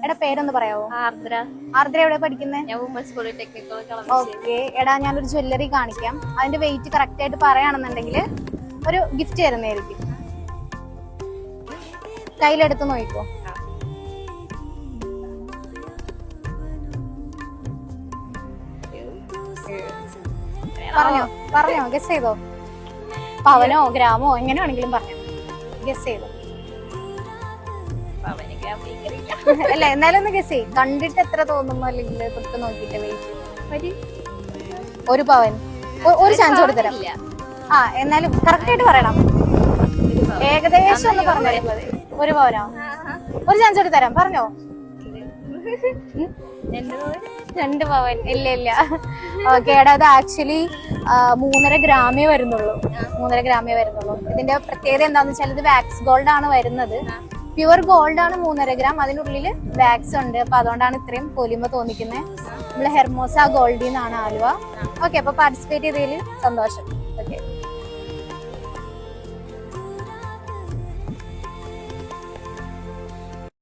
എടാ പേരൊന്ന് പറയാവോ? ആർദ്ര. ആർദ്ര എവിടെ പഠിക്കുന്നത്? ഞാൻ വുമൻസ് പോളിടെക്നിക്. ഓക്കെ. എടാ ഞാനൊരു ജ്വല്ലറി കാണിക്കാം. അതിന്റെ വെയിറ്റ് കറക്റ്റ് ആയിട്ട് പറയുകയാണെന്നുണ്ടെങ്കിൽ ഒരു ഗിഫ്റ്റ് തരുന്നതായിരിക്കും. കയ്യിലെടുത്ത് നോക്കിക്കോ. പറഞ്ഞോ ഗസ് ചെയ്തോ. പവനോ ഗ്രാമോ എങ്ങനെ വേണമെങ്കിലും പറഞ്ഞു. ഗസ് ചെയ്തോ. അല്ല എന്നാലും ഒന്ന് ഗസ് ചെയ്യും. കണ്ടിട്ട് എത്ര തോന്നുന്നു, അല്ലെങ്കിൽ തൊട്ട് നോക്കിട്ട് വെയിറ്റ്. ഒരു പവൻ. ഒരു ചാൻസ് കൂടി തരാം. എന്നാലും കറക്റ്റ് ആയിട്ട് പറയണം. ഏകദേശം ഒന്ന് പറഞ്ഞാലും മതി. ഒരു പവനോ? ഒരു ചാൻസ് കൂടി തരാം. പറഞ്ഞോ. 2 പവൻ. ഇല്ല. ഓക്കെ എടാ, അത് ആക്ച്വലി 3.5 ഗ്രാമേ വരുന്നുള്ളൂ. 3.5 ഗ്രാമേ വരുന്നുള്ളൂ. ഇതിന്റെ പ്രത്യേകത എന്താന്ന് വെച്ചാൽ ഇത് വാക്സ് ഗോൾഡ് ആണ് വരുന്നത്. പ്യുവർ ഗോൾഡ് ആണ് 3.5 ഗ്രാം. അതിനുള്ളിൽ വാക്സ് ഉണ്ട്. അപ്പൊ അതുകൊണ്ടാണ് ഇത്രയും പൊലിമ തോന്നിക്കുന്നത്. നമ്മള് ഹെർമോസ ഗോൾഡിൽ നിന്നാണ് ആലുവ. ഓക്കെ, അപ്പൊ പാർട്ടിസിപ്പേറ്റ് ചെയ്തതിൽ സന്തോഷം. ഓക്കെ.